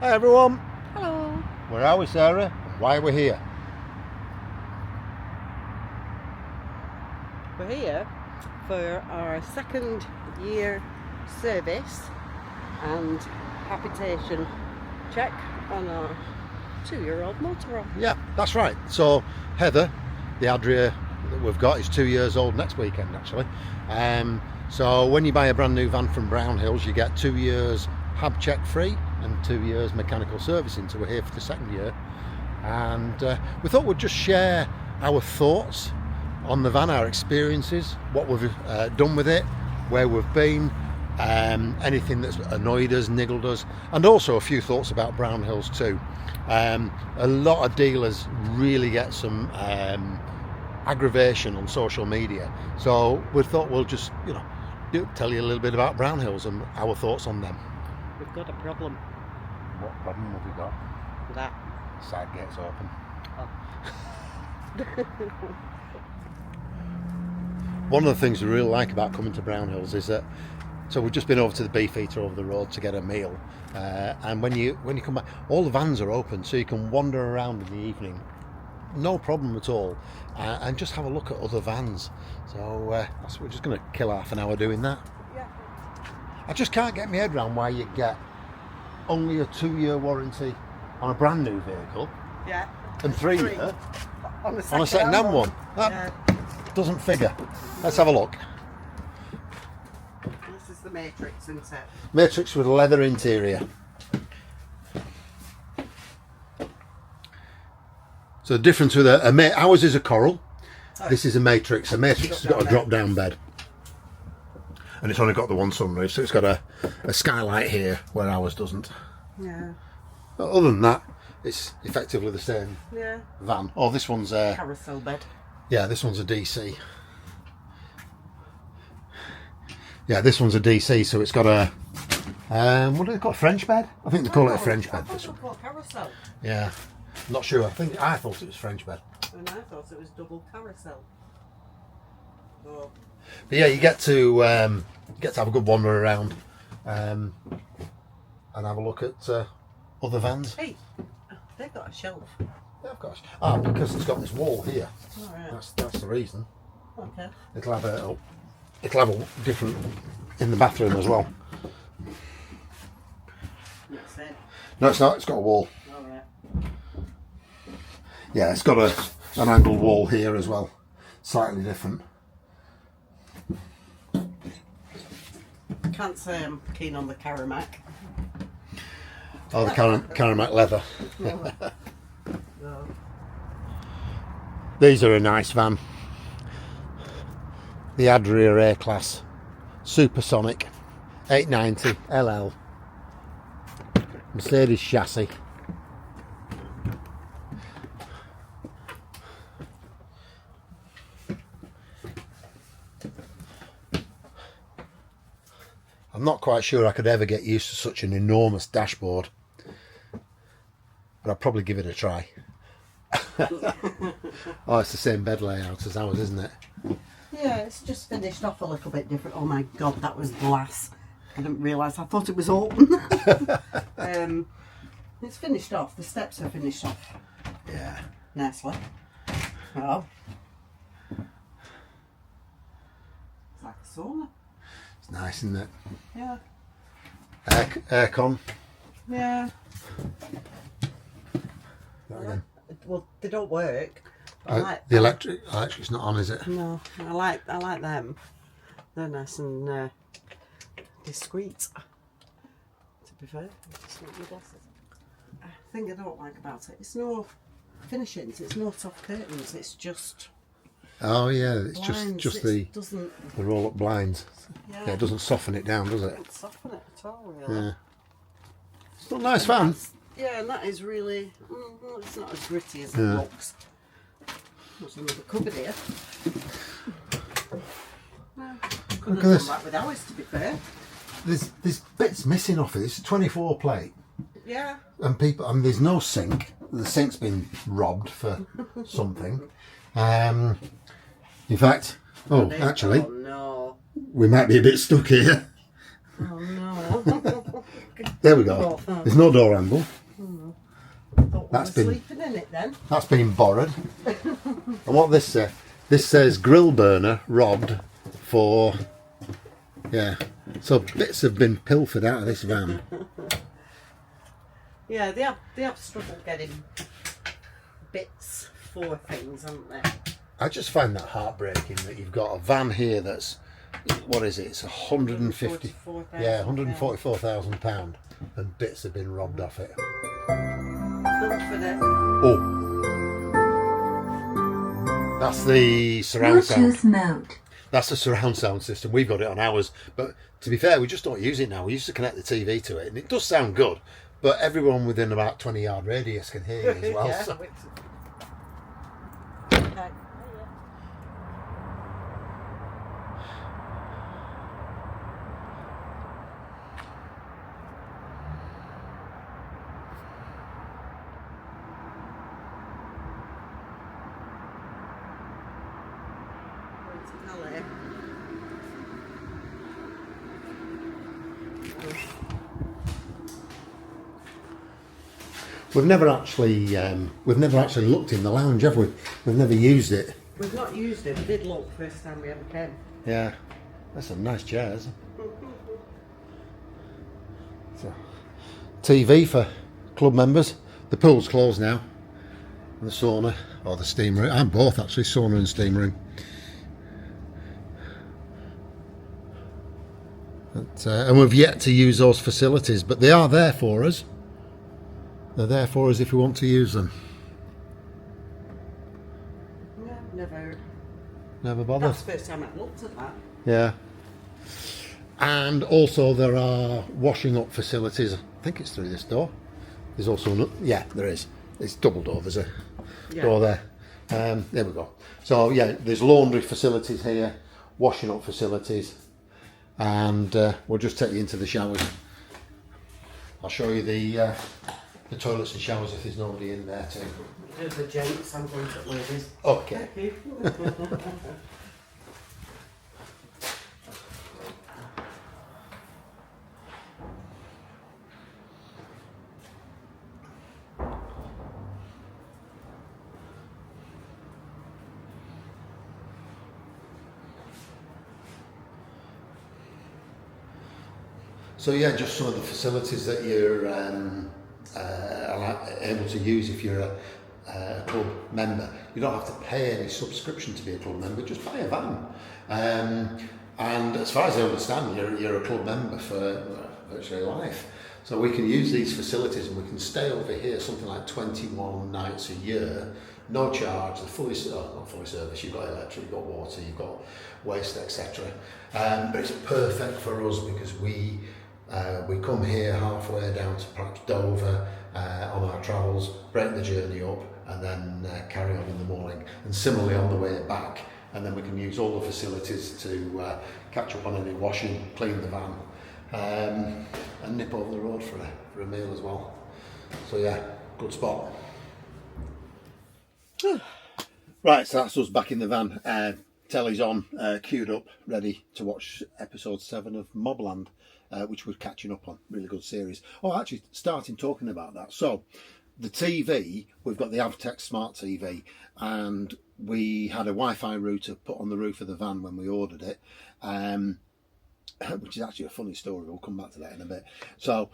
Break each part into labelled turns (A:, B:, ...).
A: Hi everyone,
B: Hello.
A: where are we, Sarah? And why are we here?
B: We're here for our second year service and habitation check on our 2-year-old motorhome.
A: Yeah, that's right. So Heather, the Adria that we've got, is 2 years old next weekend actually. So when you buy a brand new van from Brownhills, you get 2 years hab check free and 2 years mechanical servicing. So we're here for the second year, and we thought we'd just share our thoughts on the van, our experiences, what we've done with it, where we've been, anything that's annoyed us, niggled us, and also a few thoughts about Brownhills too. A lot of dealers really get some aggravation on social media, so we thought we'll just tell you a little bit about Brownhills and our thoughts on them.
B: We've got a problem.
A: What problem have we got?
B: That.
A: Side gates open.
B: Oh.
A: One of the things we really like about coming to Brownhills is that, so we've just been over to the Beefeater over the road to get a meal, and when you come back, all the vans are open, so you can wander around in the evening, no problem at all, and just have a look at other vans. So we're just going to kill half an hour doing that.
B: Yeah.
A: I just can't get my head around why you get only a 2-year warranty on a brand new vehicle,
B: Yeah.
A: and 3 year
B: On a
A: on a second-hand one. That doesn't figure. Let's have a look.
B: This is the Matrix, isn't it?
A: Matrix with a leather interior. So the difference with ours is a coral. This is a Matrix. A Matrix has got a drop-down bed, and it's only got the one sunroof, so it's got a skylight here where ours doesn't.
B: Yeah.
A: But other than that, it's effectively the same
B: Yeah.
A: van. Oh, this one's
B: Carousel bed.
A: yeah, this one's a DC. Yeah, this one's a DC, so it's got a what do they call it? French bed? I think they call it a French bed. This one.
B: Called carousel.
A: Yeah, not sure. I thought it was French bed.
B: And I thought it was double carousel. Oh.
A: But yeah, you get to have a good wander around, and have a look at other vans.
B: Hey, they've got a shelf.
A: Yeah, of course. Because it's got this wall here.
B: All right.
A: That's the reason.
B: Okay.
A: It'll have a different in the bathroom as well.
B: That's it.
A: No, it's not. It's got a wall.
B: All right.
A: Yeah, it's got an angled wall here as well. Slightly different.
B: Can't say I'm keen on the Caramac.
A: Oh, the Caramac leather.
B: No.
A: These are a nice van. The Adria A-Class Supersonic 890 LL. Mercedes chassis. I'm not quite sure I could ever get used to such an enormous dashboard, but I'll probably give it a try. Oh, it's the same bed layout as ours, isn't it?
B: Yeah, it's just finished off a little bit different. Oh my god, that was glass. I didn't realise. I thought it was open. It's finished off. The steps are finished off
A: Yeah.
B: nicely. Oh. It's like a sauna.
A: It's nice, isn't it?
B: Yeah.
A: Aircon.
B: Yeah.
A: That again.
B: Well, they don't work.
A: The electric's not on, is it?
B: No, I like them. They're nice and discreet. To be fair, just like my glasses. I think I don't like about it. It's no finishings. It's no soft curtains. It's just
A: Oh yeah, it's
B: blinds.
A: just
B: It doesn't
A: the roll-up blinds. Yeah, it doesn't soften it down, does it?
B: Don't soften it at all, really.
A: Yeah. It's not a nice fan.
B: Yeah, and that is really. It's not as gritty as it looks. There's another cupboard here.
A: Look at this.
B: That with Alice, to be fair.
A: There's bits missing off it. It's a 24 plate,
B: Yeah.
A: and there's no sink. The sink's been robbed for something. In fact, actually,
B: Oh no.
A: we might be a bit stuck here.
B: Oh no.
A: There we go. There's no door handle.
B: That's been sleeping in it then.
A: That's been borrowed. And what this says? This says grill burner robbed for. Yeah. So bits have been pilfered out of this van.
B: Yeah, they have struggled getting bits for things, haven't they?
A: I just find that heartbreaking that you've got a van here that's, what is it? It's 150. Yeah, £144,000, and bits have been robbed off it. Oh, that's the surround sound. Mode. That's the surround sound system. We've got it on ours, but to be fair, we just don't use it now. We used to connect the TV to it, and it does sound good. But everyone within about 20-yard radius can hear you as well. So. We've never actually looked in the lounge, have we? We've never used it.
B: We've not used it. We did look first time we ever came.
A: Yeah, that's some nice chairs. So, TV for club members. The pool's closed now. And the sauna, or the steam room. And both actually, sauna and steam room. But, and we've yet to use those facilities, but they are there for us. They're there for us if we want to use them.
B: No,
A: never bothered.
B: That's the first time I've looked at that.
A: Yeah. And also there are washing up facilities. I think it's through this door. There's also yeah, there is. It's double door. There's a door there. There we go. So yeah, there's laundry facilities here, washing up facilities, and we'll just take you into the showers. I'll show you the toilets and showers if there's nobody in there too.
B: Do the gents, I'm going to the ladies.
A: Okay. So yeah, just some of the facilities that you're able to use if you're a club member. You don't have to pay any subscription to be a club member, just buy a van. And as far as I understand, you're a club member for virtually life. So we can use these facilities and we can stay over here something like 21 nights a year, no charge, they're fully, not fully serviced, you've got electric, you've got water, you've got waste, etc. But it's perfect for us because we come here halfway down to perhaps Dover on our travels, break the journey up and then carry on in the morning, and similarly on the way back, and then we can use all the facilities to catch up on any washing, clean the van, and nip over the road for a meal as well. So yeah, good spot. Right, so that's us back in the van. Telly's on, queued up, ready to watch episode 7 of Mobland, which we're catching up on. Really good series. Oh, actually, starting talking about that. So, the TV, we've got the Avtech Smart TV, and we had a Wi-Fi router put on the roof of the van when we ordered it, which is actually a funny story. We'll come back to that in a bit. So,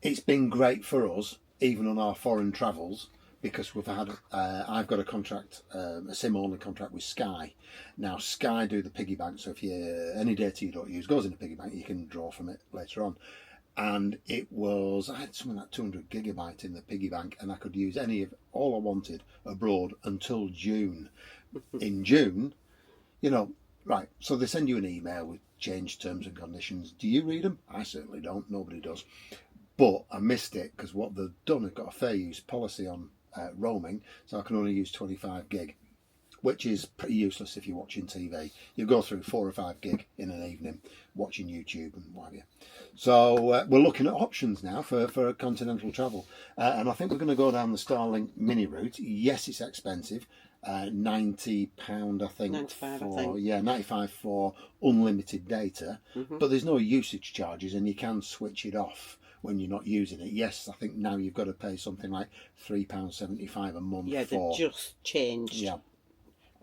A: it's been great for us, even on our foreign travels, because we've had, I've got a contract, a SIM-only contract with Sky. Now, Sky do the piggy bank, so if any data you don't use goes in a piggy bank, you can draw from it later on. And it was, I had something like 200 gigabyte in the piggy bank, and I could use all I wanted abroad until June. In June, right, so they send you an email with changed terms and conditions. Do you read them? I certainly don't, nobody does. But I missed it, because what they've done, they've got a fair use policy on roaming, so I can only use 25 gig, which is pretty useless if you're watching TV. You go through 4 or 5 gig in an evening watching YouTube and what have you. So we're looking at options now for continental travel, and I think we're going to go down the Starlink mini route. Yes, it's expensive, £90 I think.
B: 95 I think.
A: Yeah, 95 for unlimited data, but there's no usage charges and you can switch it off when you're not using it. Yes, I think now you've got to pay something like £3.75 a month
B: Yeah,
A: for.
B: they just changed.
A: Yeah.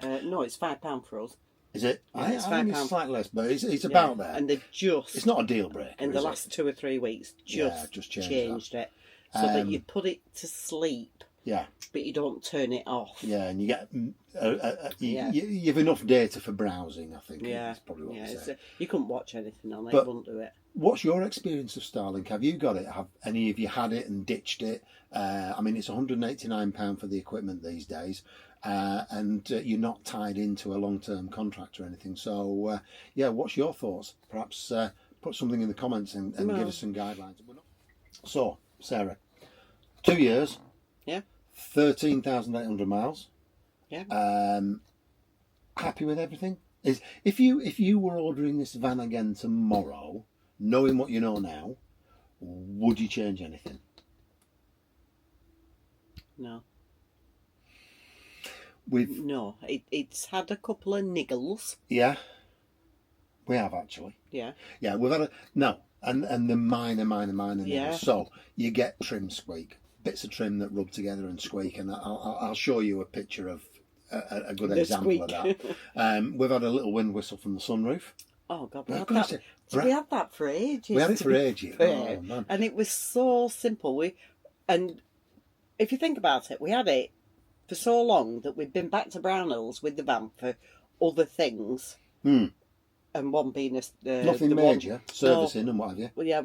B: No, it's £5 for us.
A: Is it?
B: Yeah,
A: I
B: it's
A: think it's
B: £5.
A: slightly less, but it's about there.
B: And they just...
A: It's not a deal breaker,
B: in the
A: is
B: last
A: it?
B: 2 or 3 weeks, just changed it. So that you put it to sleep,
A: Yeah.
B: but you don't turn it off.
A: Yeah, and you get you have enough data for browsing, I think.
B: Yeah.
A: Is probably what
B: Yeah,
A: we say.
B: you couldn't watch anything on it,
A: But-
B: it wouldn't do it.
A: What's your experience of Starlink? Have you got it? Have any of you had it and ditched it? I mean, it's £189 for the equipment these days, and you're not tied into a long-term contract or anything. So, yeah, what's your thoughts? Perhaps put something in the comments and give us some guidelines. So, Sarah, 2 years,
B: Yeah.
A: 13,800 miles.
B: Yeah.
A: Happy with everything? If you were ordering this van again tomorrow, knowing what you know now, would you change anything?
B: No.
A: No.
B: It's had a couple of niggles.
A: Yeah, we have actually.
B: Yeah.
A: Yeah, we've had and the minor niggles.
B: Yeah.
A: So you get trim squeak, bits of trim that rub together and squeak, and I'll show you a picture of a good
B: The
A: example of
B: squeak.
A: that. We've had a little wind whistle from the sunroof.
B: Oh God,
A: Well,
B: we
A: gotta
B: had
A: say,
B: that. We had that for ages.
A: We had it for ages.
B: fair.
A: Oh man.
B: And it was so simple. And if you think about it, we had it for so long that we've been back to Brownhills with the van for other things. And one being
A: Nothing major, servicing and what have you.
B: Well, yeah,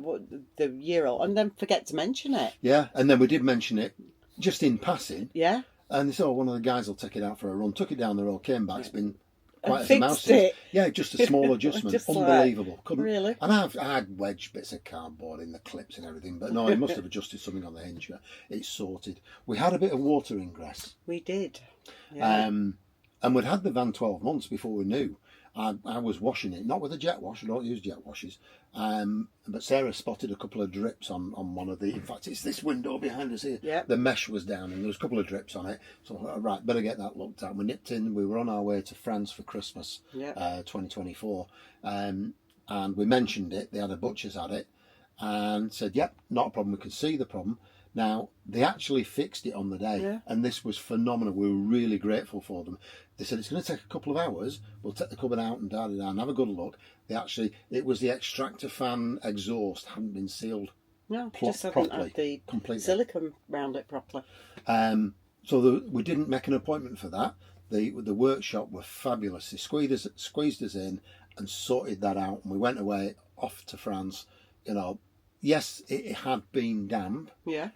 B: the year old, and then forget to mention it.
A: Yeah, and then we did mention it just in passing.
B: Yeah.
A: And they said, one of the guys will take it out for a run. Took it down the road, came back. It's been quite
B: And
A: as a mouse.
B: fixed it.
A: Yeah, just a small adjustment.
B: Just
A: Unbelievable. Couldn't
B: really.
A: And I had wedged bits of cardboard in the clips and everything, but no, it must have adjusted something on the hinge. It's sorted. We had a bit of water ingress.
B: We did. Yeah.
A: And we'd had the van 12 months before we knew. I was washing it, not with a jet wash. I don't use jet washes. But Sarah spotted a couple of drips on one of the. In fact, it's this window behind us here.
B: Yeah.
A: The mesh was down, and there was a couple of drips on it. So I thought, right, better get that looked at. We nipped in. We were on our way to France for Christmas, 2024, and we mentioned it. They had a butcher's at it, and said, "Yep, not a problem. We could see the problem." Now, they actually fixed it on the day, and this was phenomenal. We were really grateful for them. They said, it's going to take a couple of hours. We'll take the cupboard out and and have a good look. It was the extractor fan exhaust hadn't been sealed
B: No, just hadn't had the silicone round it properly.
A: So we didn't make an appointment for that. The workshop were fabulous. They squeezed us in and sorted that out, and we went away off to France. You know, yes, it had been damp.
B: Yeah.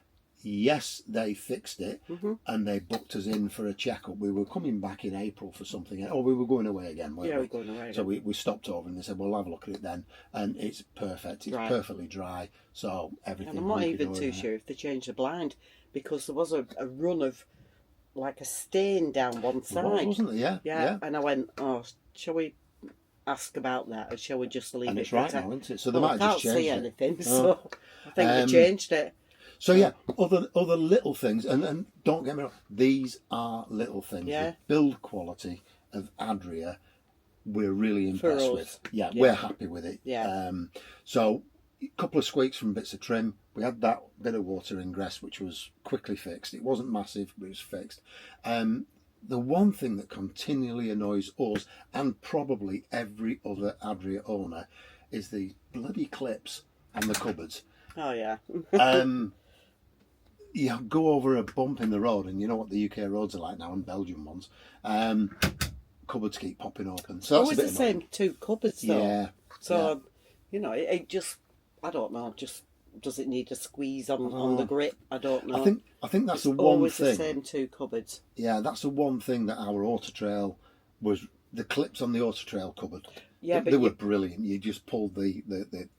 A: Yes, they fixed it, and they booked us in for a checkup. We were coming back in April for something. Oh, we were going away again, weren't we?
B: Yeah, we were going away again.
A: So we stopped over, and they said, "Well, have a look at it then." And it's perfect. It's perfectly dry. So everything.
B: And I'm not even too sure if they changed the blind, because there was a run of like a stain down one side.
A: Wasn't there? Yeah.
B: And I went, "Oh, shall we ask about that, or shall we just leave
A: and
B: it?"
A: It's right now, isn't it? So they might have just changed
B: it. I can't see anything, so I think they changed it.
A: So yeah, other little things, and don't get me wrong, these are little things.
B: Yeah.
A: The build quality of Adria, we're really impressed with. Yeah, we're happy with it.
B: Yeah.
A: So a couple of squeaks from bits of trim. We had that bit of water ingress, which was quickly fixed. It wasn't massive, but it was fixed. The one thing that continually annoys us, and probably every other Adria owner, is the bloody clips on the cupboards.
B: Oh yeah.
A: You go over a bump in the road, and you know what the UK roads are like now, and Belgian ones. Cupboards keep popping open. So that's
B: always the same two cupboards though.
A: Yeah.
B: So you know, it just, I don't know, just does it need a squeeze on the grip? I don't know.
A: I think that's the one
B: always
A: thing.
B: the same two cupboards.
A: Yeah, that's the one thing that our Auto Trail was. The clips on the Auto Trail cupboard.
B: Yeah,
A: they were brilliant. You just pulled the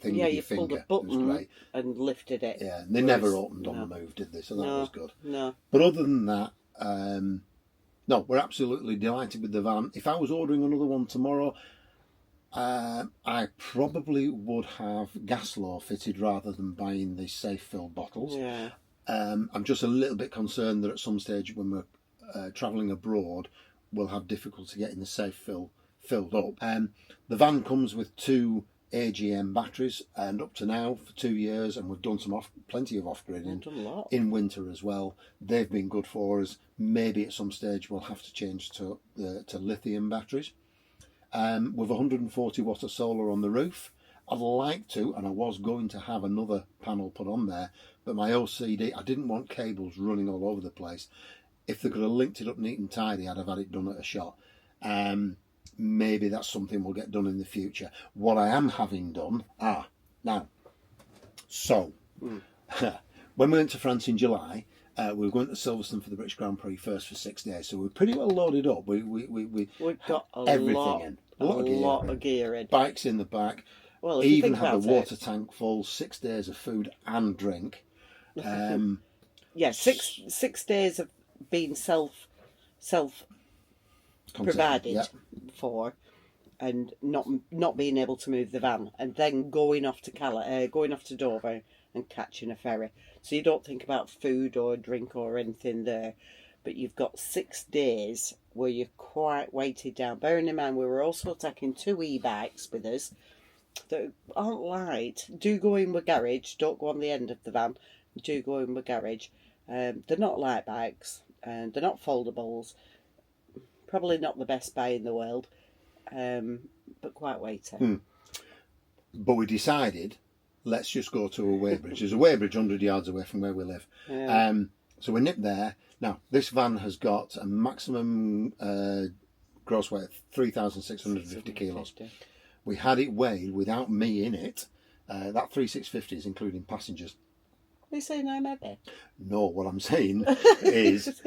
A: thing with your finger.
B: Pulled the button,
A: it was great.
B: And lifted it.
A: Yeah, and they never opened on the move, did they? So that was good.
B: No.
A: But other than that, no, we're absolutely delighted with the van. If I was ordering another one tomorrow, I probably would have gas law fitted rather than buying the safe fill bottles.
B: Yeah.
A: I'm just a little bit concerned that at some stage when we're travelling abroad, we'll have difficulty getting the safe fill filled up. The van comes with two AGM batteries, and up to now for 2 years, and we've done plenty of off-gridding in winter as well. They've been good for us. Maybe at some stage we'll have to change to lithium batteries. With 140 watt of solar on the roof. I'd like to, and I was going to have another panel put on there, but my OCD, I didn't want cables running all over the place. If they could have linked it up neat and tidy, I'd have had it done at a shot. Maybe that's something we'll get done in the future. What I am having done, when we went to France in July, we were going to Silverstone for the British Grand Prix first for 6 days, so we were pretty well loaded up. We've
B: got
A: everything
B: a lot of gear in.
A: Bikes in the back.
B: Well,
A: even had the water tank full, 6 days of food and drink.
B: Yeah, six days of being self provided for, and not being able to move the van, and then going off to Dover and catching a ferry. So you don't think about food or drink or anything there, but you've got 6 days where you're quite weighted down. Bearing in mind we were also taking 2 e-bikes with us that aren't light. Do go in with garage, don't go on the end of the van. Do go in with garage. They're not light bikes, and they're not foldables. Probably not the best buy in the world, but quite weighty.
A: But we decided, let's just go to a weighbridge. There's a weighbridge 100 yards away from where we live. Yeah. So we nipped there. Now, this van has got a maximum gross weight of 3,650 kilos. We had it weighed without me in it. That 3,650 is including passengers.
B: Are you saying I'm heavy?
A: No, what I'm saying is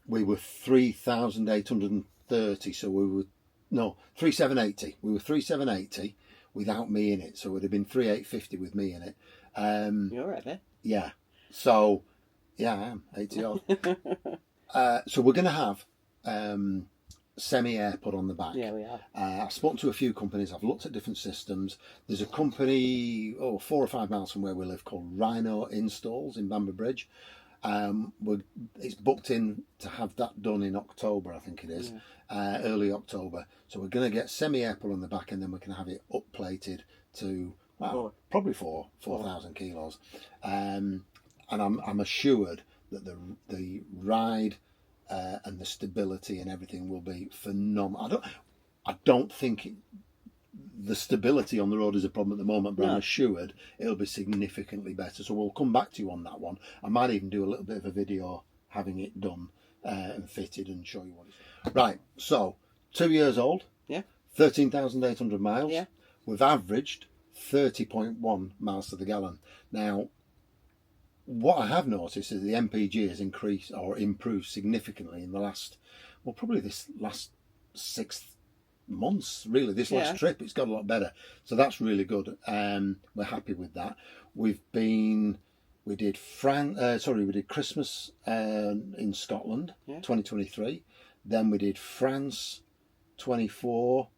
A: we were 3,830, so 3,780. We were 3,780 without me in it, so it would have been 3,850 with me in it.
B: You're heavy.
A: Yeah. So, yeah, I am 80 odd. So we're going to have semi-air put on the back.
B: Yeah, we are.
A: I've spoken to a few companies. I've looked at different systems. There's a company 4 or 5 miles from where we live called Rhino Installs in Bamber Bridge. It's booked in to have that done in October, I think it is, early October. So we're going to get semi-air put on the back, and then we can have it up plated to probably 4,000 kilos. And I'm assured that the ride and the stability and everything will be phenomenal. I don't think the stability on the road is a problem at the moment, but I'm assured it'll be significantly better. So we'll come back to you on that one. I might even do a little bit of a video having it done and fitted and show you what it's right. So 2 years old, 13,800 miles. Yeah. We've averaged 30.1 miles to the gallon. Now, what I have noticed is the MPG has increased or improved significantly in the last, probably this last 6 months, really. This last trip, it's got a lot better. So that's really good. We're happy with that. We did Christmas in Scotland, 2023. Then we did France, 24.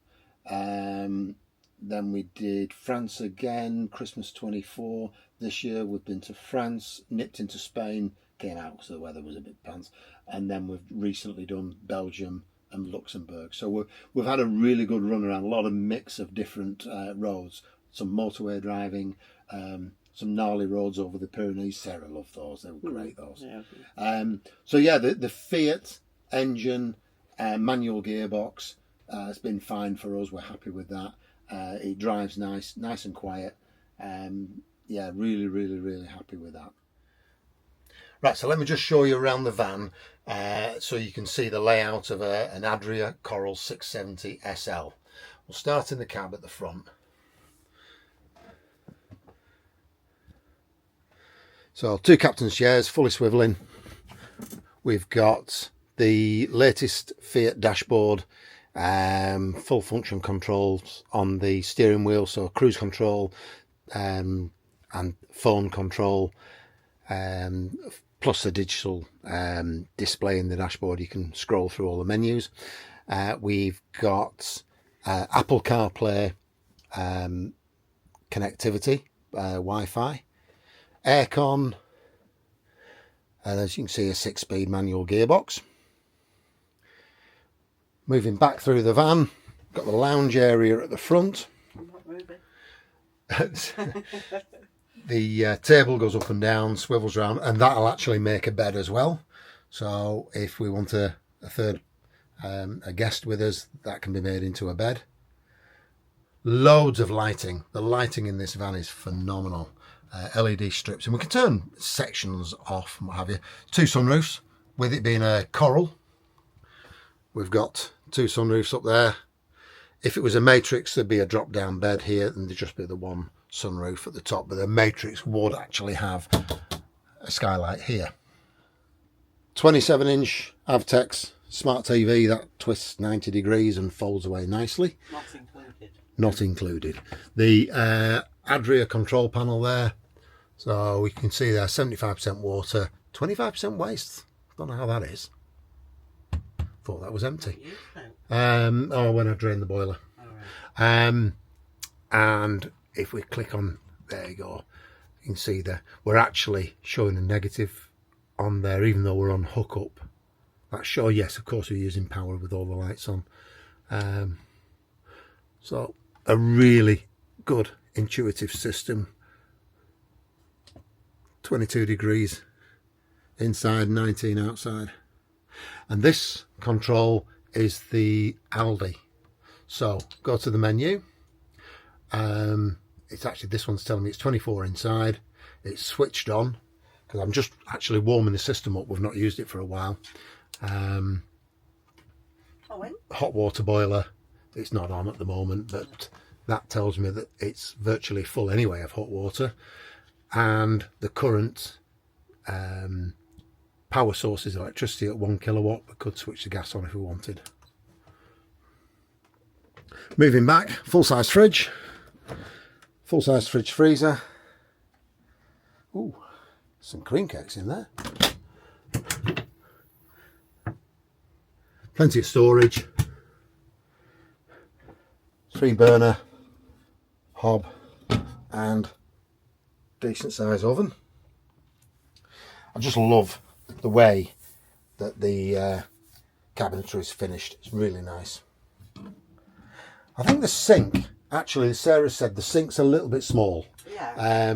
A: Then we did France again, Christmas 24. This year we've been to France, nipped into Spain, came out because the weather was a bit pants. And then we've recently done Belgium and Luxembourg. So we've had a really good run around, a lot of mix of different roads, some motorway driving, some gnarly roads over the Pyrenees. Sarah loved those, they were great, those. Yeah. The Fiat engine, manual gearbox, it's been fine for us, we're happy with that. It drives nice and quiet. Really, really, really happy with that. Right, so let me just show you around the van so you can see the layout of an Adria Coral 670 SL. We'll start in the cab at the front. So 2 captain's chairs, fully swivelling. We've got the latest Fiat dashboard, full function controls on the steering wheel, so cruise control and phone control, plus a digital display in the dashboard. You can scroll through all the menus. We've got Apple CarPlay connectivity, Wi-Fi, aircon, and as you can see, a 6-speed manual gearbox. Moving back through the van, got the lounge area at the front. the table goes up and down, swivels around, and that'll actually make a bed as well. So if we want a third a guest with us, that can be made into a bed. Loads of lighting. The lighting in this van is phenomenal. LED strips, and we can turn sections off and what have you. 2 sunroofs, with it being a coral. We've got 2 sunroofs up there. If it was a matrix, there'd be a drop down bed here, and there'd just be the 1 sunroof at the top, but the matrix would actually have a skylight here. 27-inch Avtex smart TV that twists 90 degrees and folds away nicely.
B: Not included.
A: Not included. The Adria control panel there. So we can see there 75% water, 25% waste. Don't know how that is. Thought that was empty. Oh, when I drained the boiler. And if we click on, there you go, you can see there we're actually showing a negative on there, even though we're on hookup. That's sure, yes, of course we're using power with all the lights on. So a really good intuitive system. 22 degrees inside, 19 outside. And this control is the Aldi. So go to the menu. It's actually, this one's telling me it's 24 inside. It's switched on because I'm just actually warming the system up. We've not used it for a while. Hot water boiler. It's not on at the moment, but that tells me that it's virtually full anyway of hot water. And the current power source is electricity at 1 kilowatt. We could switch the gas on if we wanted. Moving back, full-size fridge. Full-size fridge freezer. Ooh, some cream cakes in there. Plenty of storage. 3-burner hob and decent size oven. I just love the way that the cabinetry is finished. It's really nice. I think the sink, actually Sarah said the sink's a little bit small.
B: Yeah.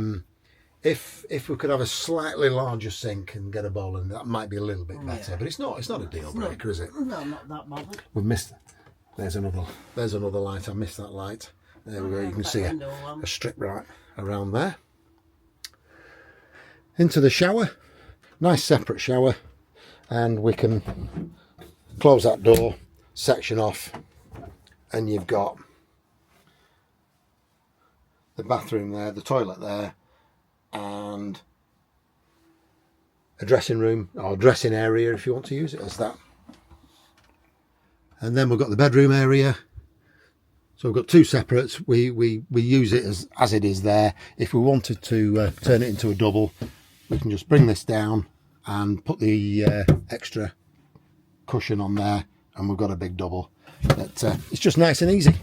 A: If we could have a slightly larger sink and get a bowl in, that might be a little bit better. Yeah. But it's not a deal breaker, is it?
B: No, not that bothered.
A: We've missed it. There's another light. I missed that light. There we go. You can see a strip right around there. Into the shower. Nice separate shower. And we can close that door, section off, and you've got the bathroom there, the toilet there, and a dressing room or dressing area if you want to use it as that. And then we've got the bedroom area. So we've got 2 separates. We use it as it is there. If we wanted to turn it into a double, we can just bring this down and put the extra cushion on there, and we've got a big double. But it's just nice and easy.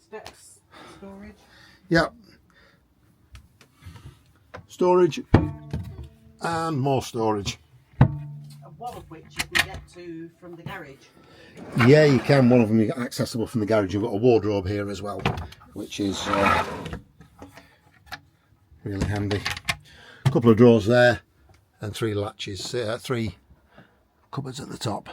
B: Steps, storage.
A: Yep. Storage and more storage.
B: One of which you can get to from the garage.
A: Yeah, you can. One of them is accessible from the garage. You've got a wardrobe here as well, which is really handy. A couple of drawers there and 3 latches, 3 cupboards at the top.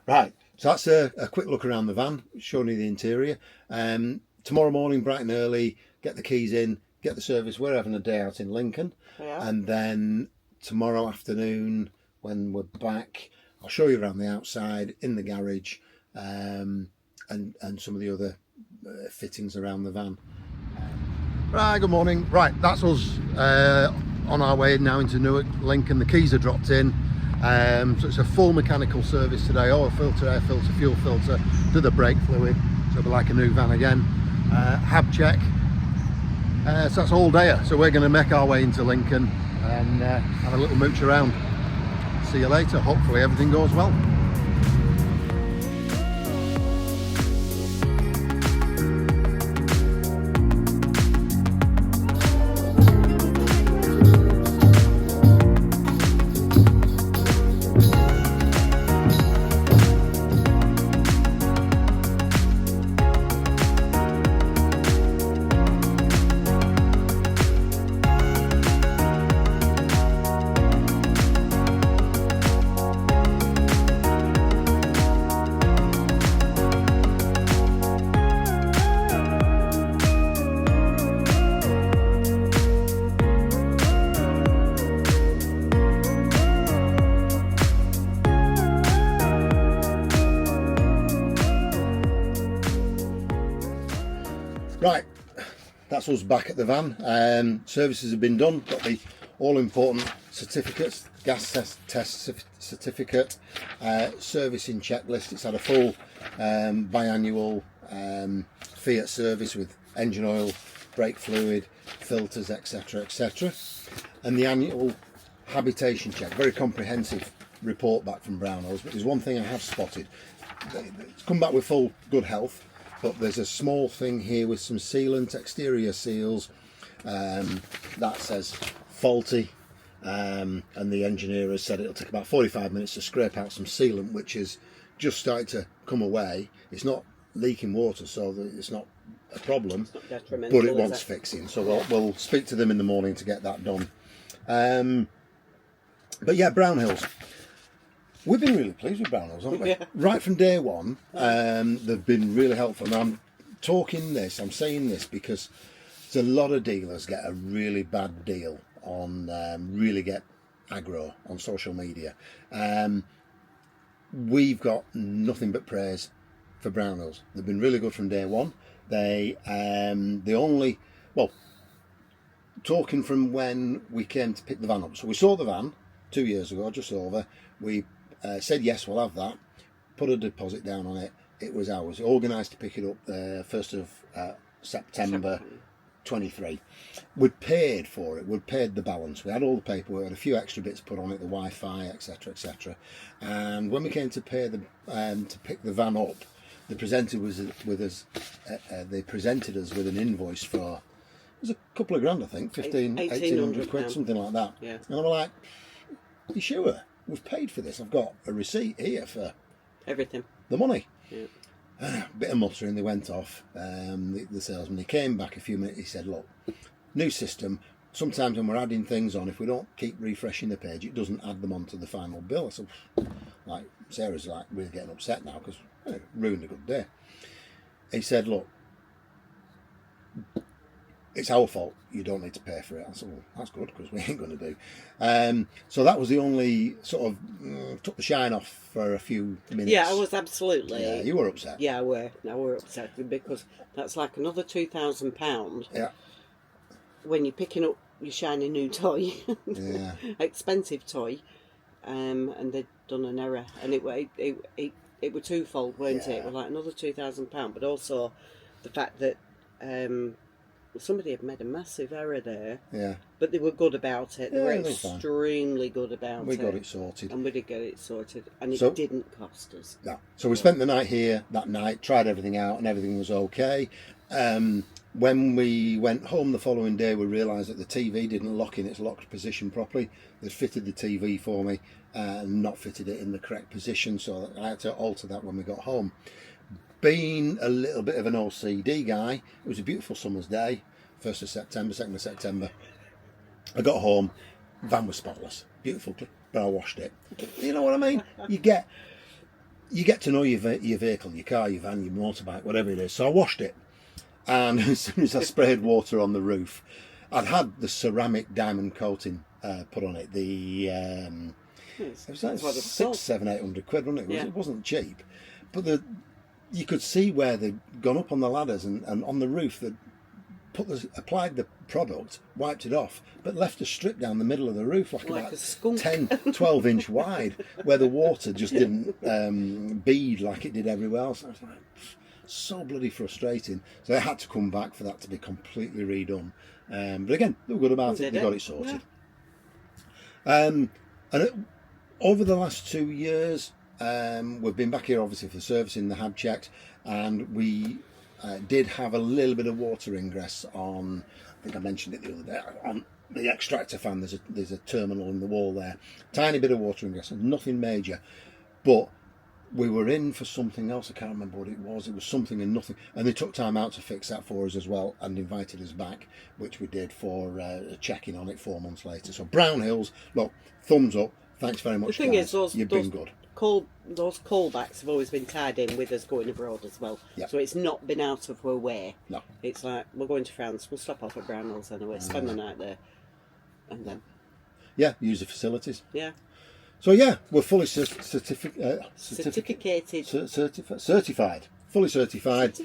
A: Right, so that's a quick look around the van, showing you the interior. Tomorrow morning, bright and early, get the keys in, get the service. We're having a day out in Lincoln. Yeah. And then tomorrow afternoon, when we're back, I'll show you around the outside, in the garage, and some of the other fittings around the van. Right, good morning. Right, that's us on our way now into Newark, Lincoln. The keys are dropped in. So it's a full mechanical service today. Oil filter, air filter, fuel filter, do the brake fluid. So it'll be like a new van again. Hab check. So that's all day. So we're going to make our way into Lincoln and have a little mooch around. See you later. Hopefully everything goes well. that's us back at the van. Services have been done, got the all-important certificates, gas test certificate, servicing checklist. It's had a full biannual Fiat service with engine oil, brake fluid, filters, etc, etc, and the annual habitation check. Very comprehensive report back from Brownhills, but there's one thing I have spotted. It's come back with full good health, but there's a small thing here with some sealant, exterior seals, that says faulty, and the engineer has said it'll take about 45 minutes to scrape out some sealant, which is just started to come away. It's not leaking water, so it's not a problem, but it wants fixing, so we'll speak to them in the morning to get that done. But yeah, Brownhills, we've been really pleased with Brownhills, haven't we? Yeah. Right from day one, they've been really helpful. And I'm saying this because there's a lot of dealers get a really bad deal on, really get aggro on social media. We've got nothing but praise for Brownhills. They've been really good from day one. They only, well, talking from when we came to pick the van up. So we saw the van 2 years ago, just over. We said yes, we'll have that. Put a deposit down on it. It was ours. Organised to pick it up the 1st of September 23. We'd paid for it. We'd paid the balance. We had all the paperwork, had a few extra bits put on it, the Wi-Fi, etc, etc. And when we came to pay the to pick the van up, they presented they presented us with an invoice for, it was a couple of grand, I think, 1,800 quid, something like that. Yeah. And I'm like, are you sure? We've paid for this. I've got a receipt here for
B: everything.
A: The money.
B: Yeah.
A: Bit of muttering, they went off. The salesman, he came back a few minutes, he said, look, new system, sometimes when we're adding things on, if we don't keep refreshing the page, it doesn't add them onto the final bill. So, like, Sarah's like really getting upset now because it ruined a good day. He said, look, it's our fault, you don't need to pay for it. I said, well, that's good, because we ain't going to do. So that was the only sort of, took the shine off for a few minutes.
B: Yeah, I was absolutely.
A: Yeah, you were upset.
B: Yeah, I were upset, because that's like another £2,000.
A: Yeah.
B: When you're picking up your shiny new toy.
A: Yeah.
B: Expensive toy. And they'd done an error. And it were twofold, weren't it? It was like another £2,000, but also the fact that somebody had made a massive error there. Yeah. But they were good about it. They were extremely good about it.
A: We got it sorted.
B: And we did get it sorted. And it didn't cost us.
A: No. So we spent the night here that night, tried everything out, and everything was okay. When we went home the following day, we realised that the TV didn't lock in its locked position properly. They'd fitted the TV for me and not fitted it in the correct position, so I had to alter that when we got home. Being a little bit of an OCD guy, it was a beautiful summer's day, 1st of September, 2nd of September. I got home, van was spotless, beautiful, but I washed it. You know what I mean? You get to know your vehicle, your car, your van, your motorbike, whatever it is. So I washed it, and as soon as I sprayed water on the roof, I'd had the ceramic diamond coating put on it. It was like 600, 700, 800 quid, wasn't it? It wasn't cheap, but you could see where they'd gone up on the ladders and on the roof. They'd applied the product, wiped it off, but left a strip down the middle of the roof, like about 10, 12 inch wide, where the water just didn't bead like it did everywhere else. I was like, so bloody frustrating. So I had to come back for that to be completely redone. But again, they were good about it. They got it sorted. Yeah. Over the last 2 years, we've been back here obviously for servicing the hab checks, and we did have a little bit of water ingress on, I think I mentioned it the other day, on the extractor fan. There's a terminal in the wall there, tiny bit of water ingress, nothing major, but we were in for something else. I can't remember what it was something and nothing, and they took time out to fix that for us as well and invited us back, which we did for a check-in on it 4 months later. So Brownhills, look, thumbs up. Thanks very much,
B: the thing
A: guys.
B: Is,
A: you've been good.
B: Those callbacks have always been tied in with us going abroad as well. Yep. So it's not been out of our way. No. It's like, we're going to France, we'll stop off at Brownhills anyway, spend the night there, and then...
A: Yeah, use the facilities.
B: Yeah.
A: So yeah, we're fully certificated. Fully certified.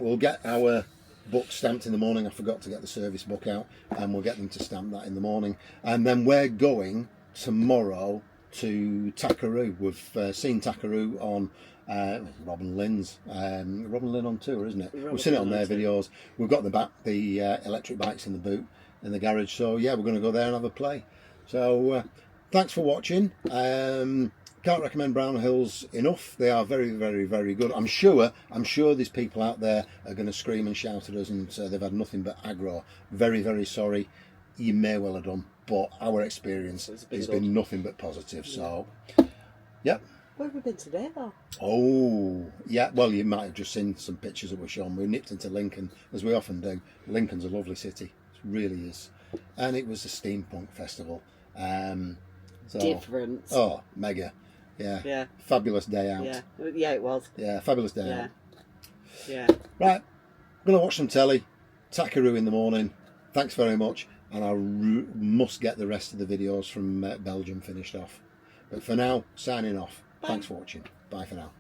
A: We'll get our book stamped in the morning. I forgot to get the service book out, and we'll get them to stamp that in the morning. And then we're going tomorrow to Takaroo. We've seen Takaroo on Robin Lynn's Robin Lynn on tour, isn't it? We've seen it on their videos. We've got the electric bikes in the boot in the garage, so yeah, we're going to go there and have a play. So thanks for watching. Can't recommend Brownhills enough. They are very, very, very good. I'm sure there's people out there are going to scream and shout at us and say they've had nothing but aggro. Very, very sorry. You may well have done, but our experience has been nothing but positive. So, yeah.
B: Where have we been today, though?
A: Oh, yeah. Well, you might have just seen some pictures that were shown. We nipped into Lincoln, as we often do. Lincoln's a lovely city. It really is. And it was a steampunk festival.
B: Different.
A: Oh, mega. Yeah.
B: Yeah.
A: Fabulous day out.
B: Yeah. Yeah, it was.
A: Yeah, fabulous day out.
B: Yeah.
A: Right. I'm going to watch some telly. Takaroo in the morning. Thanks very much. And I must get the rest of the videos from Belgium finished off. But for now, signing off.
B: Bye.
A: Thanks for watching. Bye for now.